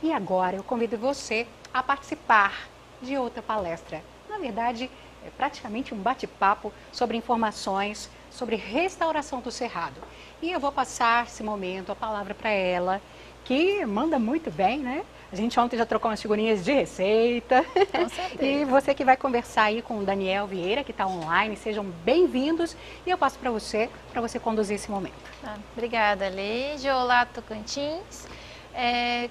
E agora eu convido você a participar de outra palestra. Na verdade, é praticamente um bate-papo sobre informações sobre restauração do Cerrado. E eu vou passar esse momento, a palavra para ela, que manda muito bem, né? A gente ontem já trocou umas figurinhas de receita. Com certeza. E você que vai conversar aí com o Daniel Vieira, que está online, sejam bem-vindos. E eu passo para você conduzir esse momento. Obrigada, Leide. Olá, Tocantins.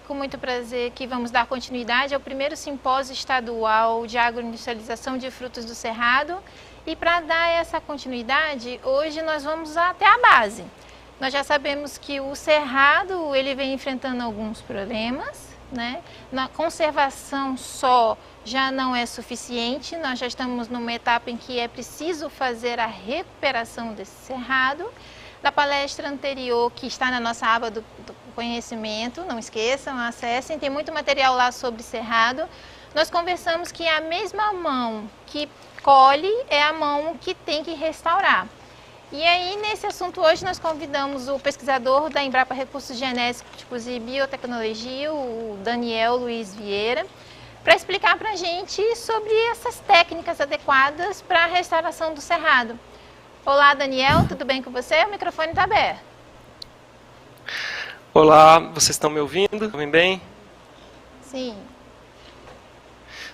Com muito prazer que vamos dar continuidade ao primeiro simpósio estadual de agroindustrialização de frutos do Cerrado. E para dar essa continuidade, hoje nós vamos até a base. Nós já sabemos que o Cerrado ele vem enfrentando alguns problemas, né? Na conservação só já não é suficiente, nós já estamos numa etapa em que é preciso fazer a recuperação desse Cerrado. Da palestra anterior, que está na nossa aba do conhecimento, não esqueçam, acessem, tem muito material lá sobre Cerrado. Nós conversamos que a mesma mão que colhe é a mão que tem que restaurar. E aí, nesse assunto hoje, nós convidamos o pesquisador da Embrapa Recursos Genéticos e Biotecnologia, o Daniel Luiz Vieira, para explicar para a gente sobre essas técnicas adequadas para a restauração do Cerrado. Olá, Daniel, tudo bem com você? O microfone está aberto. Olá, vocês estão me ouvindo? Ouvem bem? Sim.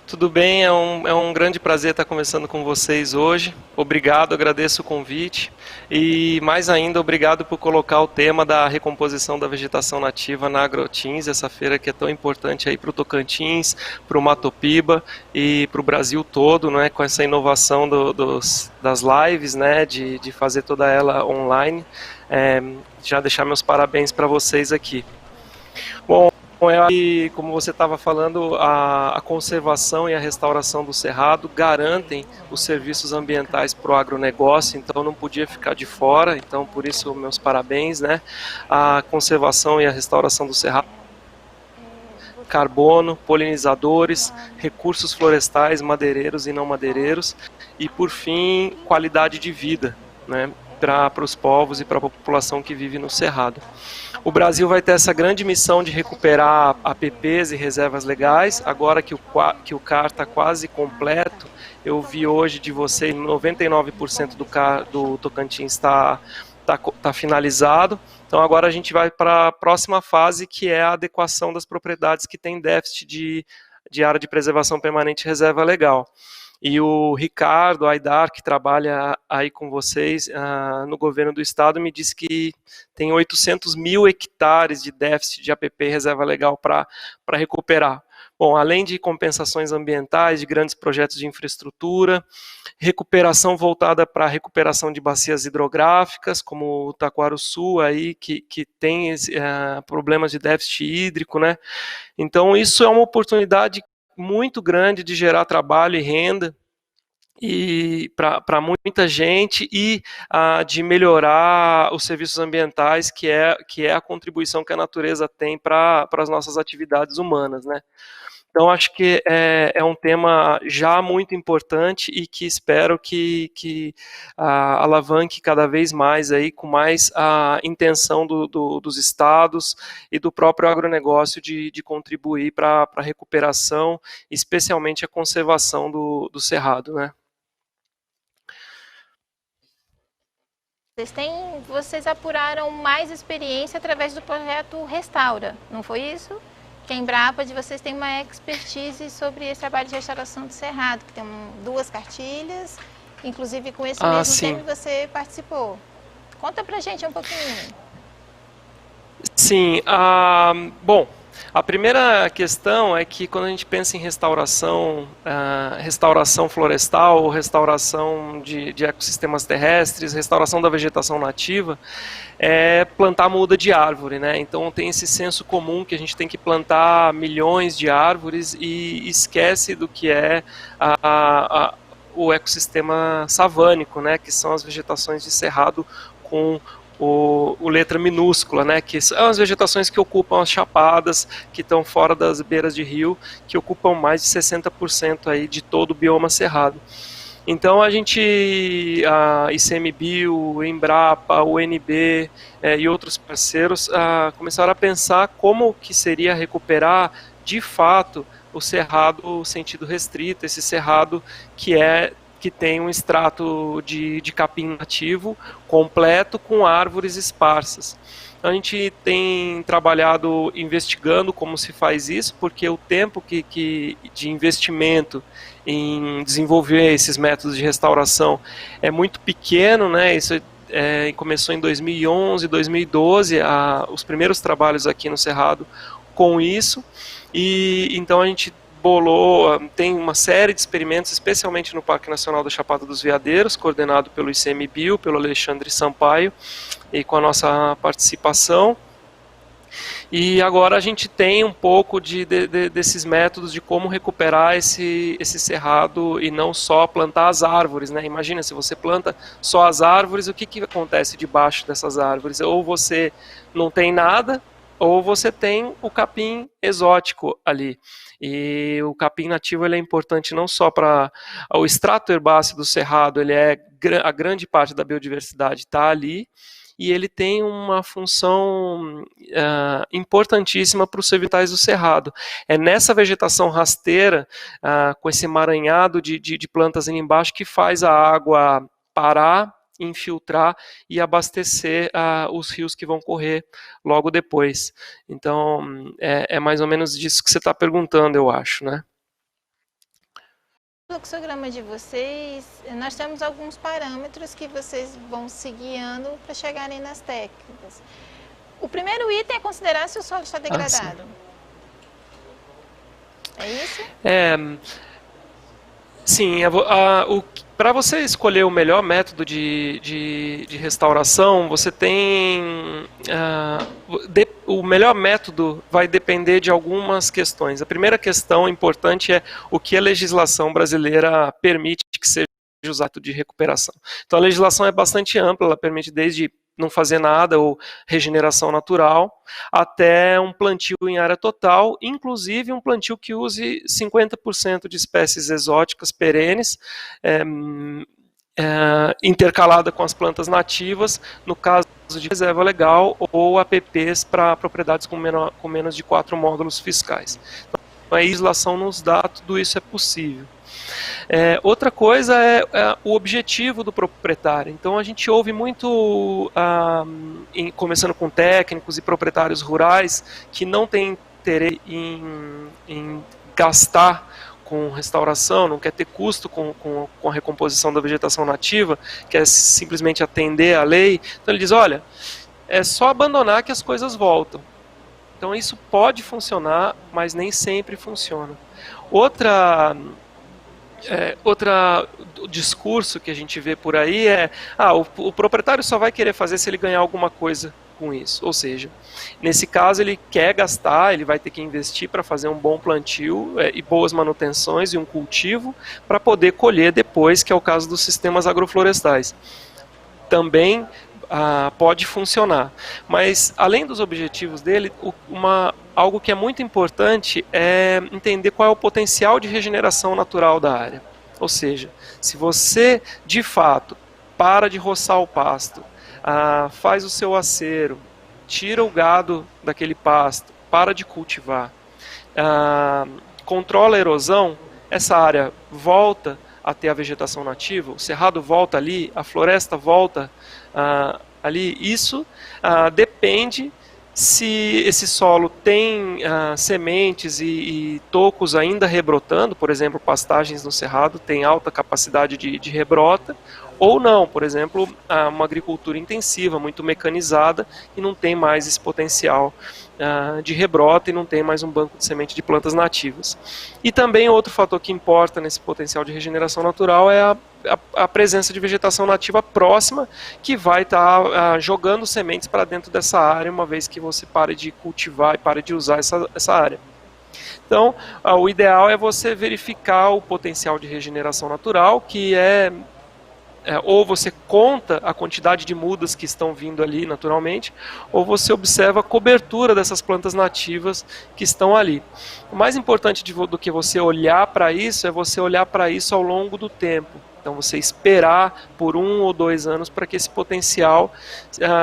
Tudo bem, é um grande prazer estar conversando com vocês hoje. Obrigado, agradeço o convite e mais ainda obrigado por colocar o tema da recomposição da vegetação nativa na Agrotins, essa feira que é tão importante aí para o Tocantins, para o Mato Piba e para o Brasil todo, né, com essa inovação das lives, né, de fazer toda ela online. Já deixar meus parabéns para vocês aqui. Bom, como você estava falando, a conservação e a restauração do Cerrado garantem os serviços ambientais para o agronegócio, então não podia ficar de fora, então por isso meus parabéns, né? A conservação e a restauração do Cerrado, carbono, polinizadores, recursos florestais, madeireiros e não madeireiros, e por fim, qualidade de vida, né? Para os povos e para a população que vive no Cerrado. O Brasil vai ter essa grande missão de recuperar APPs e reservas legais, agora que o CAR está quase completo. Eu vi hoje de vocês, 99% do Tocantins está finalizado. Então agora a gente vai para a próxima fase, que é a adequação das propriedades que têm déficit de área de preservação permanente e reserva legal. E o Ricardo Aidar, que trabalha aí com vocês no governo do estado, me disse que tem 800 mil hectares de déficit de APP e reserva legal para recuperar. Bom, além de compensações ambientais, de grandes projetos de infraestrutura, recuperação voltada para a recuperação de bacias hidrográficas, como o Taquarussu, aí, que tem problemas de déficit hídrico, né? Então, isso é uma oportunidade muito grande de gerar trabalho e renda e para muita gente e de melhorar os serviços ambientais, que é a contribuição que a natureza tem para as nossas atividades humanas, né? Então, acho que é um tema já muito importante e que espero que alavanque cada vez mais, aí, com mais a intenção dos estados e do próprio agronegócio de contribuir para a recuperação, especialmente a conservação do Cerrado, né? Vocês apuraram mais experiência através do projeto Restaura, não foi isso? Que a Embrapa de vocês tem uma expertise sobre esse trabalho de restauração do Cerrado, que tem 2 cartilhas, inclusive com esse mesmo tema você participou. Conta pra gente um pouquinho. Sim, bom, a primeira questão é que quando a gente pensa em restauração florestal, restauração de ecossistemas terrestres, restauração da vegetação nativa, é plantar muda de árvore, né? Então tem esse senso comum que a gente tem que plantar milhões de árvores e esquece do que é o ecossistema savânico, né? Que são as vegetações de cerrado com o letra minúscula, né, que são as vegetações que ocupam as chapadas, que estão fora das beiras de rio, que ocupam mais de 60% aí de todo o bioma cerrado. Então a ICMBio, Embrapa, UNB e outros parceiros começaram a pensar como que seria recuperar de fato o cerrado sentido restrito, esse cerrado que tem um extrato de capim nativo completo com árvores esparsas. A gente tem trabalhado investigando como se faz isso, porque o tempo de investimento em desenvolver esses métodos de restauração é muito pequeno, né? Isso começou em 2011, 2012, os primeiros trabalhos aqui no Cerrado com isso, e então a gente tem uma série de experimentos, especialmente no Parque Nacional da Chapada dos Veadeiros, coordenado pelo ICMBio, pelo Alexandre Sampaio, e com a nossa participação. E agora a gente tem um pouco desses métodos de como recuperar esse cerrado e não só plantar as árvores, né? Imagina, se você planta só as árvores, o que acontece debaixo dessas árvores? Ou você não tem nada, ou você tem o capim exótico ali. E o capim nativo ele é importante não só para o extrato herbáceo do cerrado, a grande parte da biodiversidade está ali, e ele tem uma função importantíssima para os vegetais do cerrado. É nessa vegetação rasteira, com esse emaranhado de plantas ali embaixo, que faz a água parar, infiltrar e abastecer os rios que vão correr logo depois. Então, é mais ou menos disso que você está perguntando, eu acho, né? No fluxograma de vocês, nós temos alguns parâmetros que vocês vão se guiando para chegarem nas técnicas. O primeiro item é considerar se o solo está degradado. É isso? Sim, para você escolher o melhor método de restauração, você tem... o melhor método vai depender de algumas questões. A primeira questão importante é o que a legislação brasileira permite que seja usado de recuperação. Então a legislação é bastante ampla, ela permite desde não fazer nada ou regeneração natural, até um plantio em área total, inclusive um plantio que use 50% de espécies exóticas perenes, intercalada com as plantas nativas, no caso de reserva legal, ou APPs para propriedades com menos de 4 módulos fiscais. Então, a legislação nos dá, tudo isso é possível. Outra coisa é o objetivo do proprietário. Então a gente ouve muito, começando com técnicos e proprietários rurais, que não têm interesse em gastar com restauração, não quer ter custo com a recomposição da vegetação nativa, quer simplesmente atender à lei. Então ele diz, olha, é só abandonar que as coisas voltam. Então isso pode funcionar, mas nem sempre funciona. Outro discurso que a gente vê por aí o proprietário só vai querer fazer se ele ganhar alguma coisa com isso. Ou seja, nesse caso ele quer gastar, ele vai ter que investir para fazer um bom plantio e boas manutenções e um cultivo para poder colher depois, que é o caso dos sistemas agroflorestais. Também pode funcionar. Mas, além dos objetivos dele, algo que é muito importante é entender qual é o potencial de regeneração natural da área. Ou seja, se você, de fato, para de roçar o pasto, faz o seu acero, tira o gado daquele pasto, para de cultivar, controla a erosão, essa área volta a ter a vegetação nativa, o cerrado volta ali, a floresta volta ali. Isso depende se esse solo tem sementes e tocos ainda rebrotando, por exemplo, pastagens no cerrado tem alta capacidade de rebrota, ou não, por exemplo, uma agricultura intensiva, muito mecanizada, e não tem mais esse potencial de rebrota e não tem mais um banco de semente de plantas nativas. E também outro fator que importa nesse potencial de regeneração natural é a presença de vegetação nativa próxima, que vai estar jogando sementes para dentro dessa área, uma vez que você pare de cultivar e pare de usar essa área. Então, o ideal é você verificar o potencial de regeneração natural, que ou você conta a quantidade de mudas que estão vindo ali naturalmente, ou você observa a cobertura dessas plantas nativas que estão ali. O mais importante do que você olhar para isso é você olhar para isso ao longo do tempo. Então você esperar por 1 ou 2 anos para que esse potencial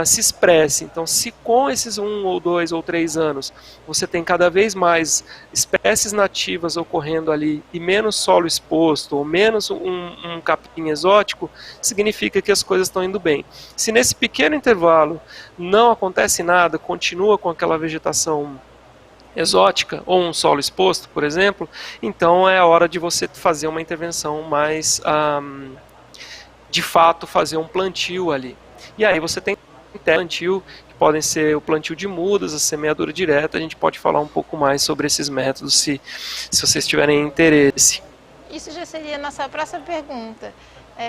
se expresse. Então se com esses 1 ou 2 ou 3 anos você tem cada vez mais espécies nativas ocorrendo ali e menos solo exposto ou menos um capim exótico, significa que as coisas estão indo bem. Se nesse pequeno intervalo não acontece nada, continua com aquela vegetação exótica ou um solo exposto, por exemplo, então é a hora de você fazer uma intervenção mais, de fato, fazer um plantio ali. E aí você tem plantio, que podem ser o plantio de mudas, a semeadura direta, a gente pode falar um pouco mais sobre esses métodos se vocês tiverem interesse. Isso já seria a nossa próxima pergunta.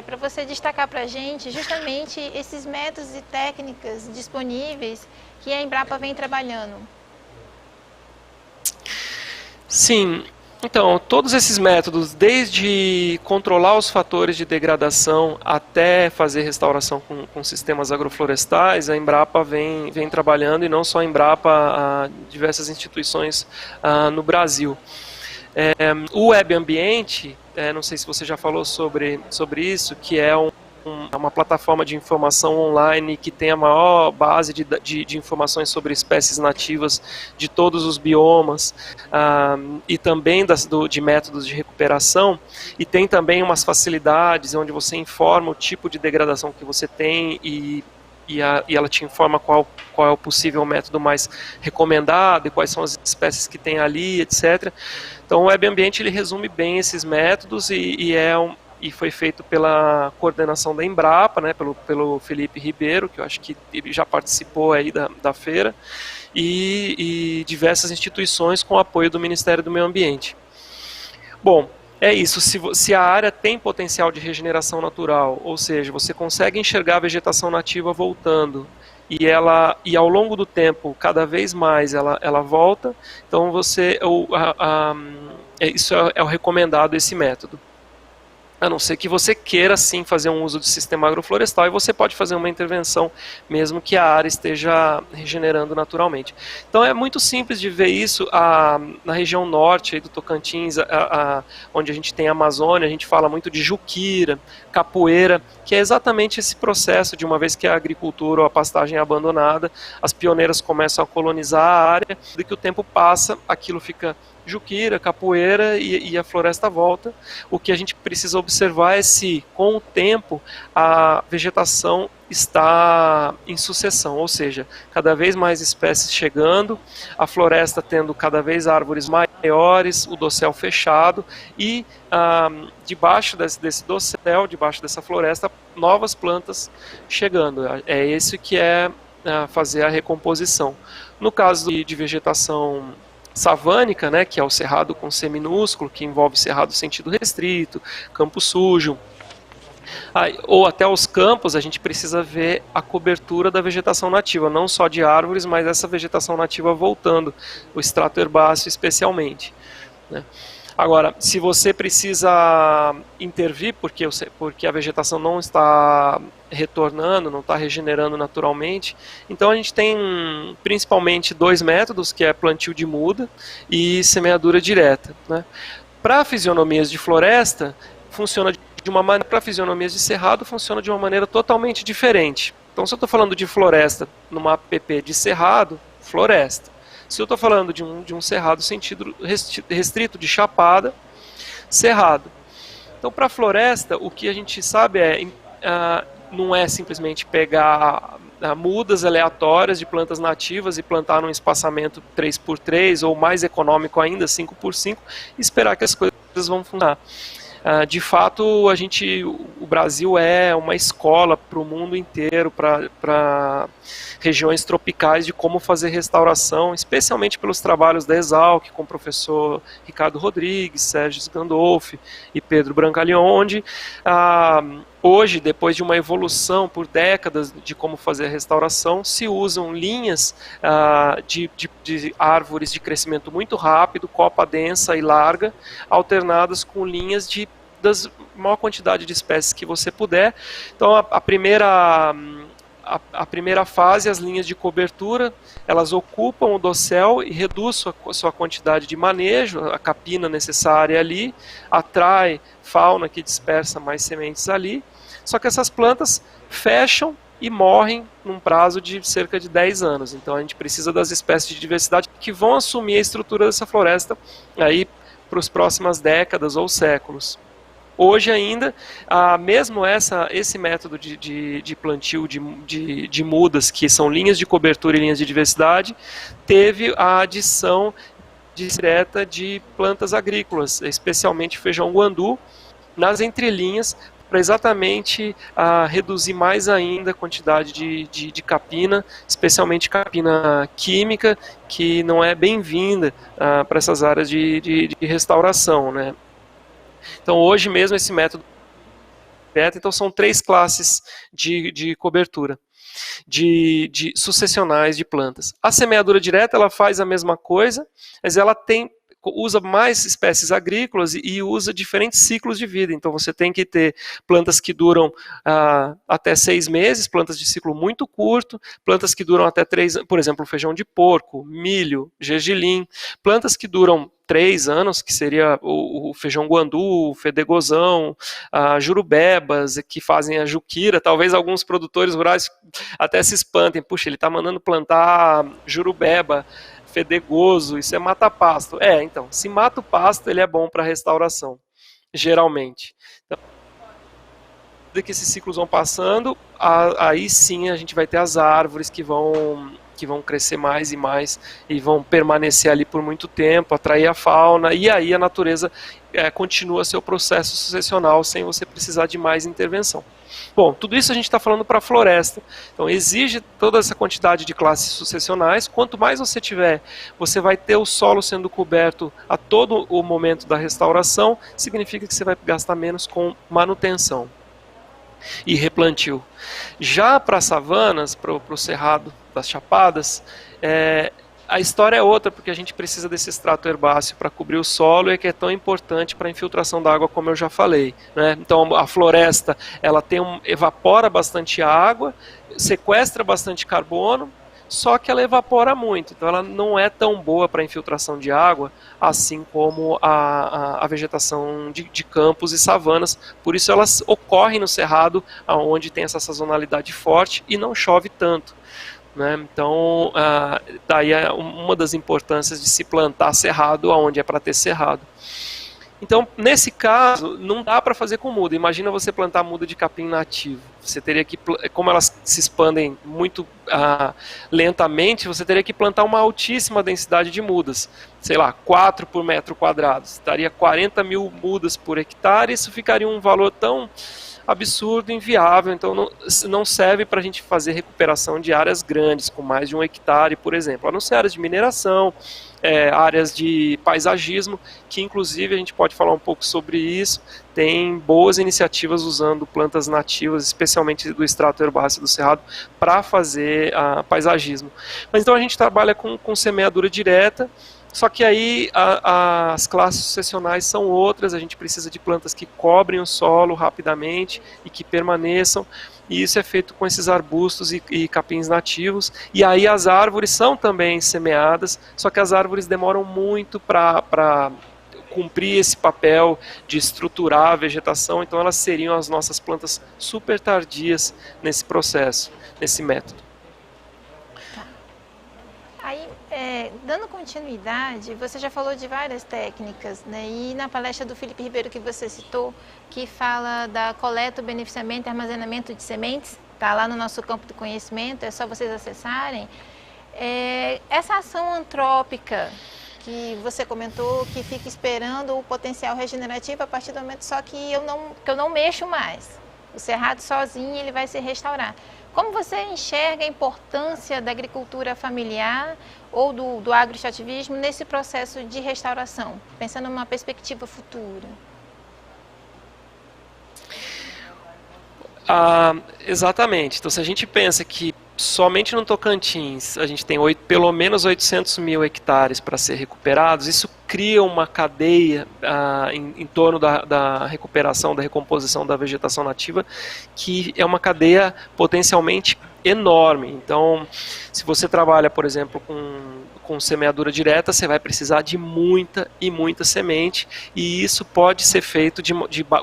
Para você destacar para a gente justamente esses métodos e técnicas disponíveis que a Embrapa vem trabalhando. Sim, então todos esses métodos, desde controlar os fatores de degradação até fazer restauração com sistemas agroflorestais, a Embrapa vem trabalhando, e não só a Embrapa, diversas instituições no Brasil. O Web Ambiente, não sei se você já falou sobre isso, que é uma plataforma de informação online que tem a maior base de informações sobre espécies nativas de todos os biomas, e também de métodos de recuperação, e tem também umas facilidades onde você informa o tipo de degradação que você tem e ela te informa qual é o possível método mais recomendado e quais são as espécies que tem ali, etc. Então o Web Ambiente ele resume bem esses métodos e foi feito pela coordenação da Embrapa, né, pelo Felipe Ribeiro, que eu acho que ele já participou aí da feira, e diversas instituições com apoio do Ministério do Meio Ambiente. Bom, é isso, se a área tem potencial de regeneração natural, ou seja, você consegue enxergar a vegetação nativa voltando, e ao longo do tempo, cada vez mais ela volta, então isso é o recomendado, esse método. A não ser que você queira sim fazer um uso de sistema agroflorestal, e você pode fazer uma intervenção mesmo que a área esteja regenerando naturalmente. Então é muito simples de ver isso na região norte aí do Tocantins, onde a gente tem a Amazônia, a gente fala muito de juquira, capoeira, que é exatamente esse processo de uma vez que a agricultura ou a pastagem é abandonada, as pioneiras começam a colonizar a área, e que o tempo passa, aquilo fica juquira, capoeira e a floresta volta. O que a gente precisa observar é se, com o tempo, a vegetação está em sucessão, ou seja, cada vez mais espécies chegando, a floresta tendo cada vez árvores maiores, o dossel fechado e debaixo desse dossel, debaixo dessa floresta, novas plantas chegando. É esse que é fazer a recomposição. No caso de vegetação savânica, né, que é o cerrado com C minúsculo, que envolve cerrado sentido restrito, campo sujo, ou até os campos, a gente precisa ver a cobertura da vegetação nativa, não só de árvores, mas essa vegetação nativa voltando, o extrato herbáceo especialmente, né. Agora, se você precisa intervir porque a vegetação não está retornando, não está regenerando naturalmente, então a gente tem principalmente 2 métodos, que é plantio de muda e semeadura direta, né? Para fisionomias de floresta, funciona de uma maneira, para fisionomias de cerrado, funciona de uma maneira totalmente diferente. Então, se eu estou falando de floresta numa APP de cerrado, floresta. Se eu estou falando de um cerrado sentido restrito de chapada, cerrado. Então, para a floresta, o que a gente sabe não é simplesmente pegar mudas aleatórias de plantas nativas e plantar num espaçamento 3x3 ou mais econômico ainda, 5x5, e esperar que as coisas vão funcionar. De fato, o Brasil é uma escola para o mundo inteiro, para regiões tropicais, de como fazer restauração, especialmente pelos trabalhos da Exalc, com o professor Ricardo Rodrigues, Sérgio Gandolfi e Pedro Brancaleon, onde hoje, depois de uma evolução por décadas de como fazer a restauração, se usam linhas de árvores de crescimento muito rápido, copa densa e larga, alternadas com linhas das maior quantidade de espécies que você puder. Então, a primeira a primeira fase, as linhas de cobertura, elas ocupam o dossel e reduz sua quantidade de manejo, a capina necessária ali, atrai fauna que dispersa mais sementes ali, só que essas plantas fecham e morrem num prazo de cerca de 10 anos. Então a gente precisa das espécies de diversidade que vão assumir a estrutura dessa floresta aí para as próximas décadas ou séculos. Hoje ainda, mesmo esse método de plantio de mudas, que são linhas de cobertura e linhas de diversidade, teve a adição direta de plantas agrícolas, especialmente feijão guandu, nas entrelinhas, para exatamente reduzir mais ainda a quantidade de capina, especialmente capina química, que não é bem-vinda para essas áreas de restauração, né? Então hoje mesmo esse método então são 3 classes de cobertura, de sucessionais de plantas. A semeadura direta, ela faz a mesma coisa, mas ela usa mais espécies agrícolas e usa diferentes ciclos de vida. Então você tem que ter plantas que duram até 6 meses, plantas de ciclo muito curto, plantas que duram até 3 anos, por exemplo, feijão de porco, milho, gergelim, plantas que duram 3 anos, que seria o feijão guandu, o fedegozão, jurubebas, que fazem a juquira. Talvez alguns produtores rurais até se espantem, puxa, ele está mandando plantar jurubeba, fedegoso, isso é mata-pasto. Então, se mata o pasto, ele é bom para restauração, geralmente. Então, que esses ciclos vão passando, aí sim a gente vai ter as árvores que vão crescer mais e mais e vão permanecer ali por muito tempo, atrair a fauna, e aí a natureza continua seu processo sucessional sem você precisar de mais intervenção. Bom, tudo isso a gente está falando para a floresta, então exige toda essa quantidade de classes sucessionais. Quanto mais você tiver, você vai ter o solo sendo coberto a todo o momento da restauração, significa que você vai gastar menos com manutenção e replantio. Já para as savanas, para o cerrado das chapadas, a história é outra, porque a gente precisa desse extrato herbáceo para cobrir o solo e que é tão importante para a infiltração da água, como eu já falei, né? Então a floresta, ela evapora bastante água, sequestra bastante carbono, só que ela evapora muito, então ela não é tão boa para a infiltração de água, assim como a vegetação de campos e savanas. Por isso elas ocorrem no cerrado, onde tem essa sazonalidade forte e não chove tanto, né? Então, daí é uma das importâncias de se plantar cerrado onde é para ter cerrado. Então, nesse caso, não dá para fazer com muda. Imagina você plantar muda de capim nativo. Você teria que, como elas se expandem muito lentamente, você teria que plantar uma altíssima densidade de mudas. Sei lá, 4 por metro quadrado. Daria 40 mil mudas por hectare. Isso ficaria um valor tão absurdo, inviável. Então não serve para a gente fazer recuperação de áreas grandes, com mais de 1 hectare, por exemplo. A não ser áreas de mineração, áreas de paisagismo, que inclusive a gente pode falar um pouco sobre isso. Tem boas iniciativas usando plantas nativas, especialmente do extrato herbáceo do cerrado, para fazer paisagismo. Mas então a gente trabalha com semeadura direta, só que aí as classes sucessionais são outras. A gente precisa de plantas que cobrem o solo rapidamente e que permaneçam, e isso é feito com esses arbustos e capins nativos. E aí as árvores são também semeadas, só que as árvores demoram muito para cumprir esse papel de estruturar a vegetação, então elas seriam as nossas plantas super tardias nesse processo, nesse método. Aí, dando continuidade, você já falou de várias técnicas, né? E na palestra do Felipe Ribeiro que você citou, que fala da coleta, beneficiamento e armazenamento de sementes, está lá no nosso campo do conhecimento, é só vocês acessarem. Essa ação antrópica que você comentou, que fica esperando o potencial regenerativo a partir do momento só que eu não mexo mais. O cerrado sozinho ele vai se restaurar. Como você enxerga a importância da agricultura familiar ou do agroextrativismo nesse processo de restauração, pensando numa perspectiva futura? Exatamente. Então, se a gente pensa que somente no Tocantins a gente tem pelo menos 800 mil hectares para ser recuperados, isso cria uma cadeia em torno da recuperação, da recomposição da vegetação nativa, que é uma cadeia potencialmente enorme. Então, se você trabalha, por exemplo, com semeadura direta, você vai precisar de muita e muita semente, e isso pode ser feito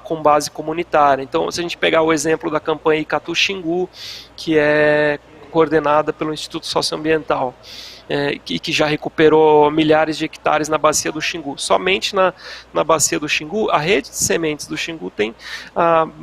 com base comunitária. Então, se a gente pegar o exemplo da campanha Icatu Xingu, que é coordenada pelo Instituto Socioambiental, que já recuperou milhares de hectares na bacia do Xingu. Somente na bacia do Xingu, a rede de sementes do Xingu tem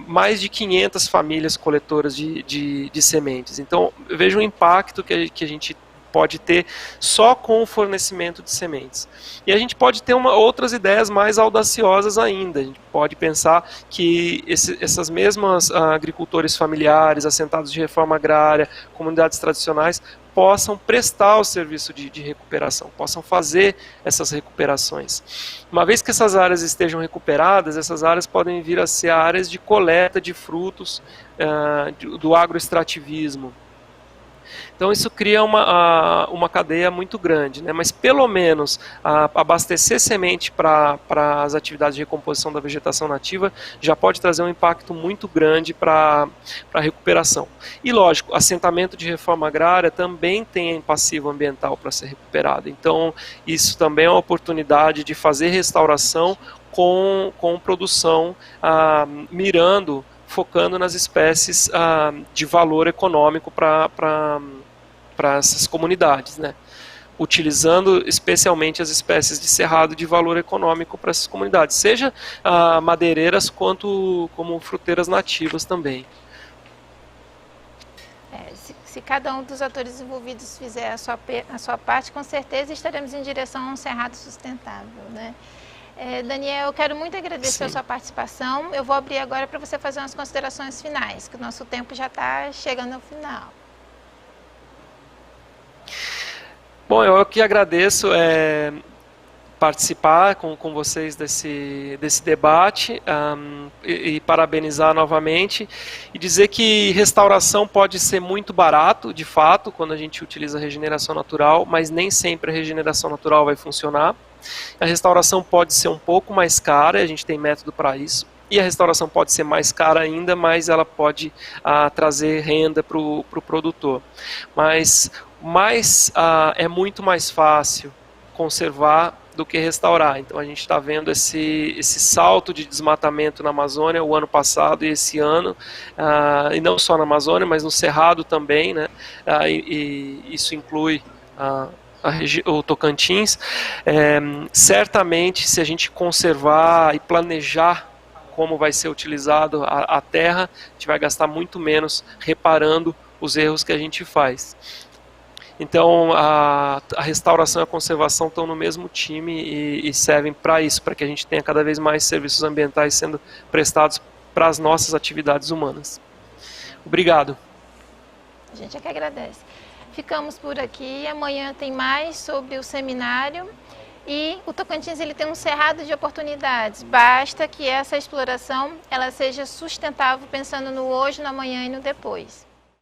mais de 500 famílias coletoras de sementes. Então, veja o impacto que a gente pode ter só com o fornecimento de sementes. E a gente pode ter outras ideias mais audaciosas ainda. A gente pode pensar que essas mesmas agricultores familiares, assentados de reforma agrária, comunidades tradicionais, possam prestar o serviço de recuperação, possam fazer essas recuperações. Uma vez que essas áreas estejam recuperadas, essas áreas podem vir a ser áreas de coleta de frutos do agroextrativismo. Então isso cria uma cadeia muito grande, né? Mas pelo menos abastecer semente para as atividades de recomposição da vegetação nativa já pode trazer um impacto muito grande para a recuperação. E lógico, assentamento de reforma agrária também tem passivo ambiental para ser recuperado. Então isso também é uma oportunidade de fazer restauração com produção focando nas espécies de valor econômico para essas comunidades, né? Utilizando especialmente as espécies de cerrado de valor econômico para essas comunidades, seja madeireiras quanto como fruteiras nativas também. Se cada um dos atores envolvidos fizer a sua parte, com certeza estaremos em direção a um cerrado sustentável, né? Daniel, eu quero muito agradecer a sua participação. Eu vou abrir agora para você fazer umas considerações finais, que o nosso tempo já está chegando ao final. Bom, eu que agradeço participar com vocês desse debate e parabenizar novamente e dizer que restauração pode ser muito barato, de fato, quando a gente utiliza a regeneração natural, mas nem sempre a regeneração natural vai funcionar. A restauração pode ser um pouco mais cara, a gente tem método para isso, e a restauração pode ser mais cara ainda, mas ela pode trazer renda para o produtor. Mas é muito mais fácil conservar do que restaurar. Então a gente está vendo esse salto de desmatamento na Amazônia o ano passado e esse ano, e não só na Amazônia, mas no Cerrado também, né? E isso inclui o Tocantins. Certamente, se a gente conservar e planejar como vai ser utilizado a terra, a gente vai gastar muito menos reparando os erros que a gente faz. Então a restauração e a conservação estão no mesmo time e servem para isso, para que a gente tenha cada vez mais serviços ambientais sendo prestados para as nossas atividades humanas. Obrigado. A gente é que agradece. Ficamos por aqui, amanhã tem mais sobre o seminário e o Tocantins ele tem um cerrado de oportunidades, basta que essa exploração ela seja sustentável pensando no hoje, no amanhã e no depois.